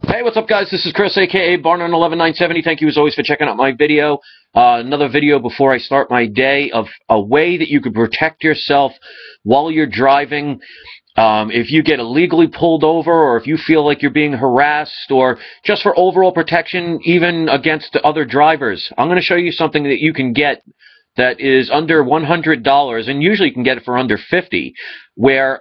Hey, what's up, guys? This is Chris, aka Barnum11970. Thank you, as always, for checking out my video. Another video before I start my day of a way that you could protect yourself while you're driving. If you get illegally pulled over, or if you feel like you're being harassed, or just for overall protection, even against other drivers, I'm going to show you something that you can get that is under $100, and usually you can get it for under $50, where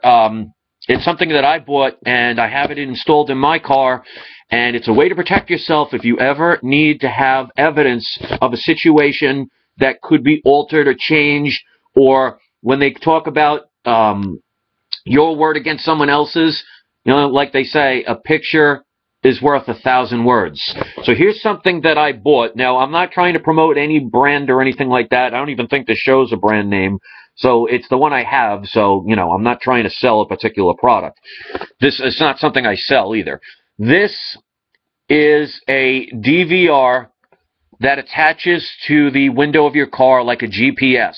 it's something that I bought, and I have it installed in my car, and it's a way to protect yourself if you ever need to have evidence of a situation that could be altered or changed, or when they talk about your word against someone else's, like they say, a picture is worth 1,000 words. So here's something that I bought. Now, I'm not trying to promote any brand or anything like that. I don't even think the show's a brand name. So it's the one I have. So, I'm not trying to sell a particular product. This is not something I sell either. This is a DVR that attaches to the window of your car like a GPS.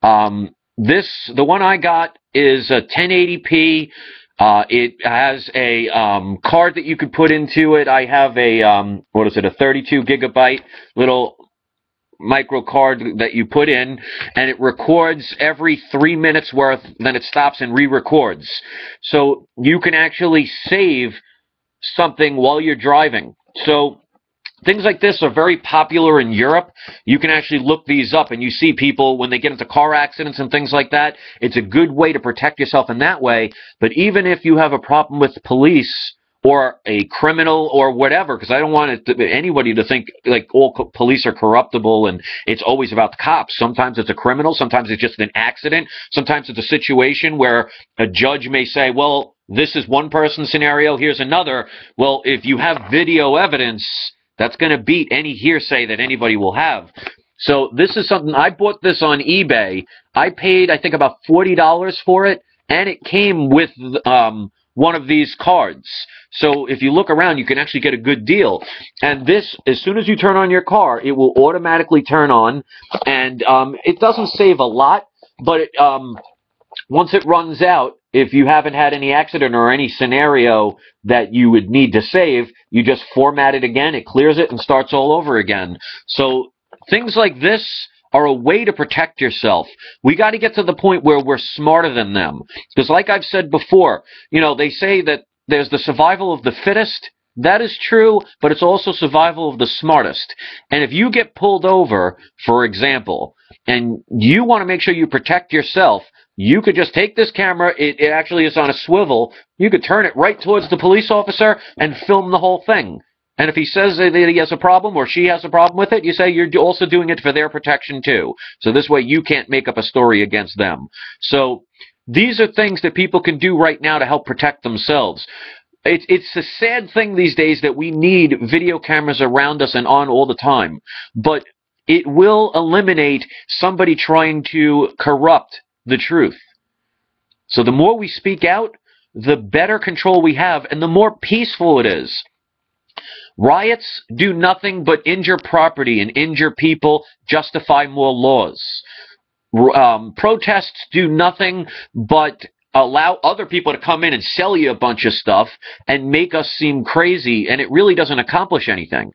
The one I got is a 1080p. It has a card that you could put into it. I have a a 32 gigabyte little micro card that you put in, and it records every 3 minutes worth, then it stops and re-records. So you can actually save something while you're driving. So things like this are very popular in Europe. You can actually look these up, and you see people when they get into car accidents and things like that. It's a good way to protect yourself in that way. But even if you have a problem with police or a criminal or whatever, because I don't want anybody to think like all police are corruptible and it's always about the cops. Sometimes it's a criminal. Sometimes it's just an accident. Sometimes it's a situation where a judge may say, well, this is one person scenario, here's another. Well, if you have video evidence, that's going to beat any hearsay that anybody will have. So this is something, I bought this on eBay. I paid, I think, about $40 for it, and it came with one of these cards. So if you look around, you can actually get a good deal. And this, as soon as you turn on your car, it will automatically turn on. And it doesn't save a lot, but once it runs out, if you haven't had any accident or any scenario that you would need to save, you just format it again, it clears it, and starts all over again. So things like this are a way to protect yourself. We got to get to the point where we're smarter than them. Because like I've said before, they say that there's the survival of the fittest. That is true, but it's also survival of the smartest. And if you get pulled over, for example, and you want to make sure you protect yourself, you could just take this camera, it actually is on a swivel, you could turn it right towards the police officer and film the whole thing. And if he says that he has a problem or she has a problem with it, you say you're also doing it for their protection too. So this way you can't make up a story against them. So these are things that people can do right now to help protect themselves. It's a sad thing these days that we need video cameras around us and on all the time. But it will eliminate somebody trying to corrupt the truth. So the more we speak out, the better control we have, and the more peaceful it is. Riots do nothing but injure property and injure people, justify more laws. Protests do nothing but allow other people to come in and sell you a bunch of stuff and make us seem crazy, and it really doesn't accomplish anything.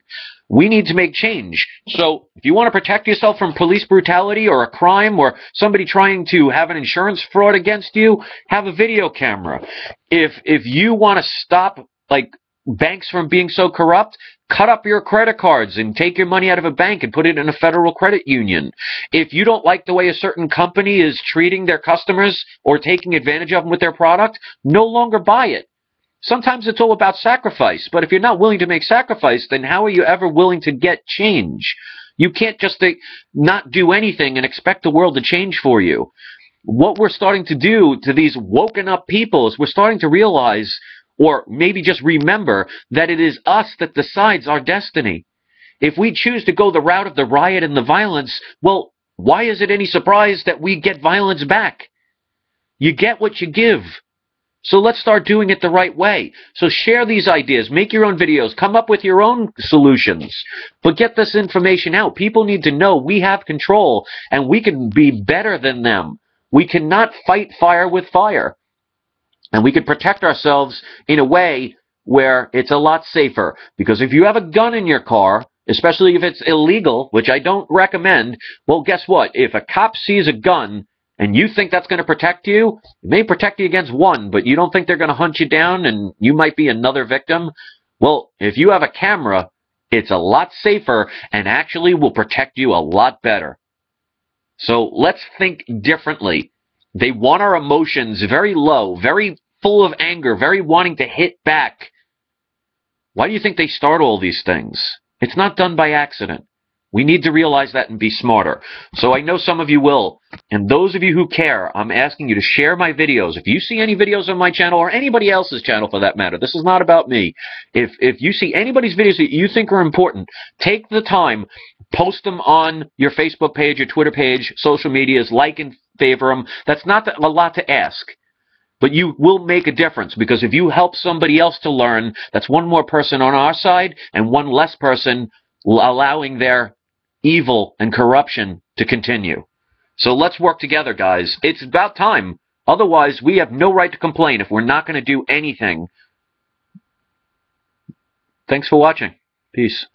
We need to make change. So if you want to protect yourself from police brutality or a crime or somebody trying to have an insurance fraud against you, have a video camera. If you want to stop banks from being so corrupt, cut up your credit cards and take your money out of a bank and put it in a federal credit union. If you don't like the way a certain company is treating their customers or taking advantage of them with their product, no longer buy it. Sometimes it's all about sacrifice, but if you're not willing to make sacrifice, then how are you ever willing to get change? You can't just not do anything and expect the world to change for you. What we're starting to do to these woken up people is we're starting to realize, or maybe just remember, that it is us that decides our destiny. If we choose to go the route of the riot and the violence, well, why is it any surprise that we get violence back? You get what you give. So let's start doing it the right way. So share these ideas, make your own videos, come up with your own solutions, but get this information out. People need to know we have control and we can be better than them. We cannot fight fire with fire. And we can protect ourselves in a way where it's a lot safer. Because if you have a gun in your car, especially if it's illegal, which I don't recommend, well, guess what? If a cop sees a gun and you think that's going to protect you, it may protect you against one, but you don't think they're going to hunt you down and you might be another victim. Well, if you have a camera, it's a lot safer and actually will protect you a lot better. So let's think differently. They want our emotions very low, very full of anger, very wanting to hit back. Why do you think they start all these things? It's not done by accident. We need to realize that and be smarter. So I know some of you will. And those of you who care, I'm asking you to share my videos. If you see any videos on my channel or anybody else's channel for that matter, this is not about me. If you see anybody's videos that you think are important, take the time, post them on your Facebook page, your Twitter page, social medias, like and favor them. That's not a lot to ask. But you will make a difference, because if you help somebody else to learn, that's one more person on our side and one less person allowing their evil and corruption to continue. So let's work together, guys. It's about time. Otherwise, we have no right to complain if we're not going to do anything. Thanks for watching. Peace.